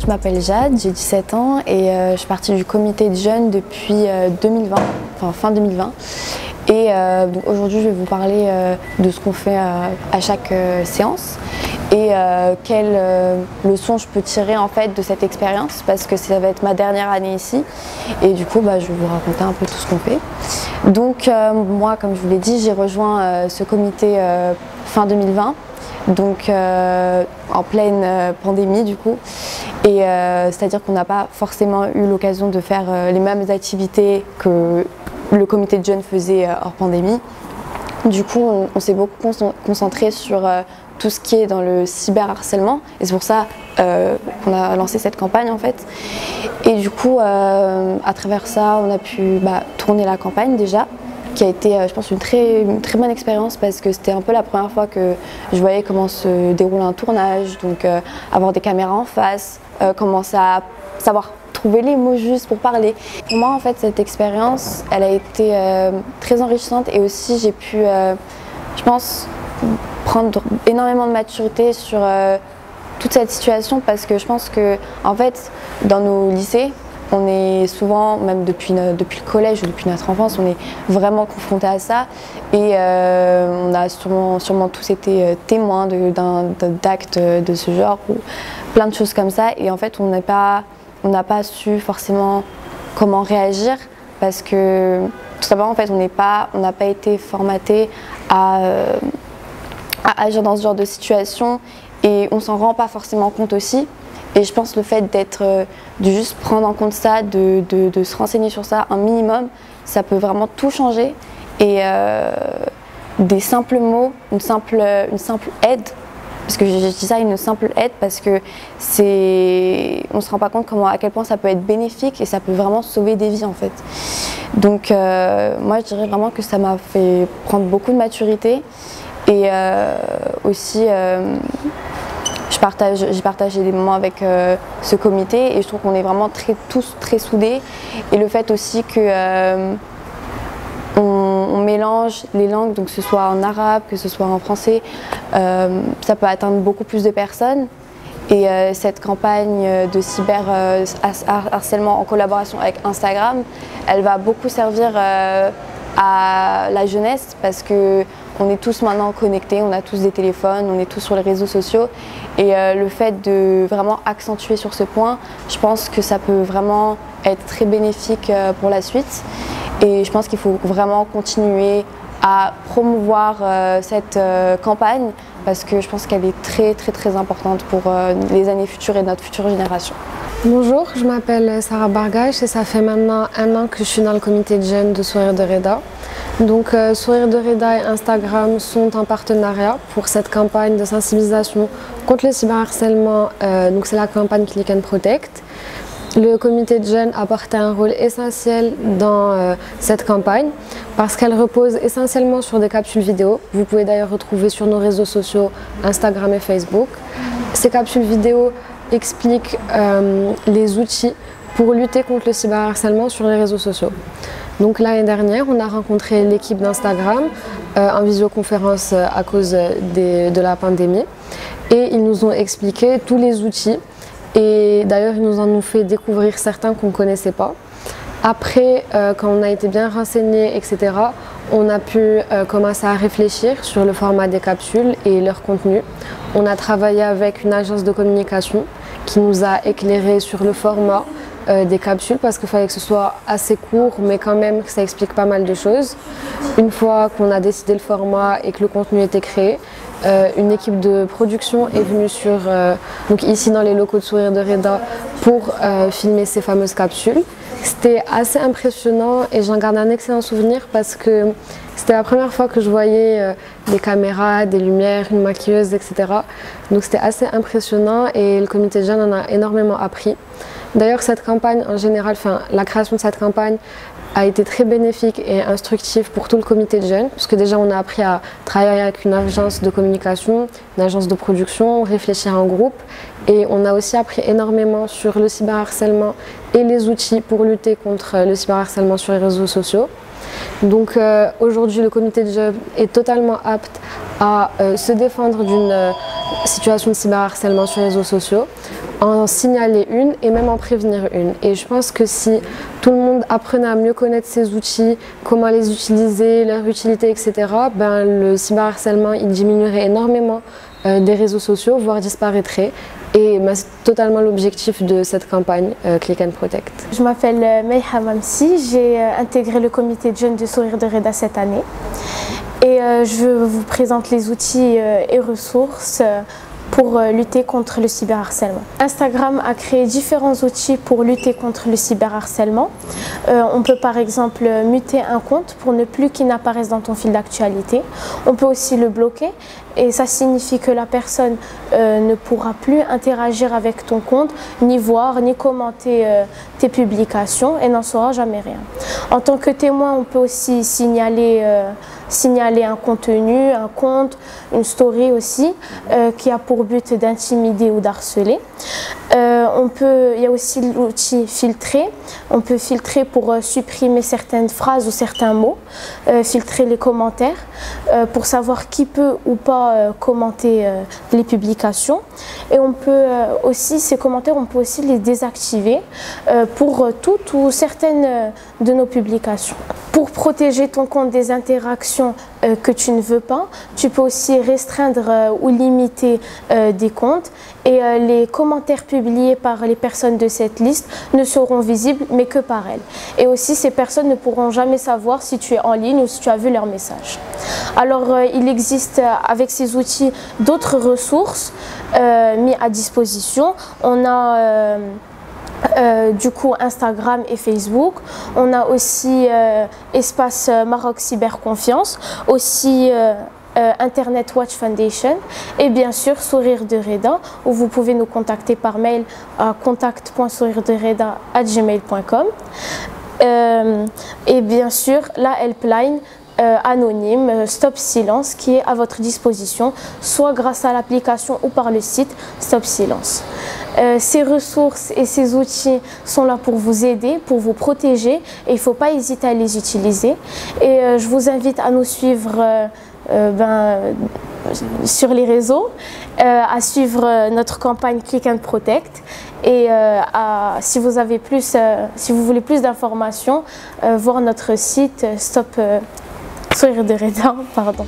m'appelle Jade, j'ai 17 ans et je suis partie du comité de jeunes depuis 2020, enfin fin 2020. Et donc aujourd'hui, je vais vous parler de ce qu'on fait à chaque séance et quelle leçon je peux tirer en fait de cette expérience, parce que ça va être ma dernière année ici et du coup je vais vous raconter un peu tout ce qu'on fait. Donc moi, comme je vous l'ai dit, j'ai rejoint ce comité fin 2020, donc en pleine pandémie du coup, et c'est-à-dire qu'on n'a pas forcément eu l'occasion de faire les mêmes activités que le comité de jeunes faisait hors pandémie. Du coup, on s'est beaucoup concentré sur tout ce qui est dans le cyberharcèlement, et c'est pour ça qu'on a lancé cette campagne en fait. Et du coup, à travers ça, on a pu tourner la campagne déjà, qui a été, je pense, une très bonne expérience, parce que c'était un peu la première fois que je voyais comment se déroule un tournage, donc avoir des caméras en face, commencer à savoir trouver les mots justes pour parler. Pour moi, en fait, cette expérience, elle a été très enrichissante, et aussi j'ai pu, je pense, prendre énormément de maturité sur toute cette situation, parce que je pense que, en fait, dans nos lycées, on est souvent, même depuis le collège ou depuis notre enfance, on est vraiment confronté à ça, et on a sûrement tous été témoins d'actes de ce genre, ou plein de choses comme ça, et en fait, on n'a pas su forcément comment réagir, parce que tout simplement en fait on n'a pas été formaté à agir dans ce genre de situation, et on s'en rend pas forcément compte aussi. Et je pense le fait de juste prendre en compte ça, de se renseigner sur ça un minimum, ça peut vraiment tout changer. Et des simples mots, une simple aide, parce que je dis ça, une simple aide, parce que on se rend pas compte à quel point ça peut être bénéfique, et ça peut vraiment sauver des vies en fait. Donc moi je dirais vraiment que ça m'a fait prendre beaucoup de maturité, et aussi j'ai partagé des moments avec ce comité, et je trouve qu'on est vraiment tous très soudés, et le fait aussi que on mélange les langues, donc que ce soit en arabe, que ce soit en français, ça peut atteindre beaucoup plus de personnes. Et cette campagne de cyberharcèlement en collaboration avec Instagram, elle va beaucoup servir à la jeunesse, parce que on est tous maintenant connectés, on a tous des téléphones, on est tous sur les réseaux sociaux, et le fait de vraiment accentuer sur ce point, je pense que ça peut vraiment être très bénéfique pour la suite. Et je pense qu'il faut vraiment continuer à promouvoir cette campagne, parce que je pense qu'elle est très importante pour les années futures et notre future génération. Bonjour, je m'appelle Sarah Bargach, et ça fait maintenant 1 an que je suis dans le comité de jeunes de Sourire de Reda. Donc Sourire de Reda et Instagram sont en partenariat pour cette campagne de sensibilisation contre le cyberharcèlement. Donc c'est la campagne Click and Protect. Le comité de jeunes a porté un rôle essentiel dans cette campagne, parce qu'elle repose essentiellement sur des capsules vidéo. Vous pouvez d'ailleurs retrouver sur nos réseaux sociaux Instagram et Facebook. Ces capsules vidéo expliquent les outils pour lutter contre le cyberharcèlement sur les réseaux sociaux. Donc l'année dernière, on a rencontré l'équipe d'Instagram en visioconférence à cause de la pandémie, et ils nous ont expliqué tous les outils. Et d'ailleurs, ils nous en ont fait découvrir certains qu'on ne connaissait pas. Après, quand on a été bien renseignés, etc., on a pu commencer à réfléchir sur le format des capsules et leur contenu. On a travaillé avec une agence de communication qui nous a éclairé sur le format des capsules, parce qu'il fallait que ce soit assez court, mais quand même que ça explique pas mal de choses. Une fois qu'on a décidé le format et que le contenu était créé, une équipe de production est venue donc ici dans les locaux de Sourire de Reda pour filmer ces fameuses capsules. C'était assez impressionnant, et j'en garde un excellent souvenir, parce que c'était la première fois que je voyais des caméras, des lumières, une maquilleuse, etc. Donc c'était assez impressionnant, et le comité de jeunes en a énormément appris. D'ailleurs, cette campagne en général, la création de cette campagne a été très bénéfique et instructive pour tout le comité de jeunes, parce que déjà on a appris à travailler avec une agence de communication, une agence de production, réfléchir en groupe, et on a aussi appris énormément sur le cyberharcèlement et les outils pour lutter contre le cyberharcèlement sur les réseaux sociaux. Donc aujourd'hui, le comité de jeunes est totalement apte à se défendre d'une situation de cyberharcèlement sur les réseaux sociaux. en signaler une et même en prévenir une. Et je pense que si tout le monde apprenait à mieux connaître ces outils, comment les utiliser, leur utilité, etc., ben, le cyberharcèlement il diminuerait énormément des réseaux sociaux, voire disparaîtrait. Et ben, c'est totalement l'objectif de cette campagne Click and Protect. Je m'appelle Meyha Mamsi, j'ai intégré le comité de jeunes de Sourire de Reda cette année. Et je vous présente les outils et ressources pour lutter contre le cyberharcèlement. Instagram a créé différents outils pour lutter contre le cyberharcèlement. On peut par exemple muter un compte pour ne plus qu'il n'apparaisse dans ton fil d'actualité. On peut aussi le bloquer et ça signifie que la personne ne pourra plus interagir avec ton compte, ni voir, ni commenter tes publications et n'en saura jamais rien. En tant que témoin, on peut aussi signaler un contenu, un compte, une story aussi, qui a pour but d'intimider ou d'harceler. Il y a aussi l'outil filtrer. On peut filtrer pour supprimer certaines phrases ou certains mots, filtrer les commentaires pour savoir qui peut ou pas commenter les publications. Et on peut aussi, ces commentaires, on peut aussi les désactiver pour toutes ou certaines de nos publications. Pour protéger ton compte des interactions que tu ne veux pas, tu peux aussi restreindre ou limiter des comptes et les commentaires publiés par les personnes de cette liste ne seront visibles mais que par elles. Et aussi ces personnes ne pourront jamais savoir si tu es en ligne ou si tu as vu leur message. Alors il existe avec ces outils d'autres ressources mis à disposition. On a du coup Instagram et Facebook. On a aussi Espace Maroc Cyberconfiance, aussi Internet Watch Foundation et bien sûr Sourire de Reda où vous pouvez nous contacter par mail à contact.sourirededereda@gmail.com et bien sûr la helpline anonyme Stop Silence qui est à votre disposition soit grâce à l'application ou par le site Stop Silence. Ces ressources et ces outils sont là pour vous aider, pour vous protéger et il ne faut pas hésiter à les utiliser. Et je vous invite à nous suivre sur les réseaux, à suivre notre campagne Click and Protect et si vous voulez plus d'informations, voir notre site sourirededereda.org.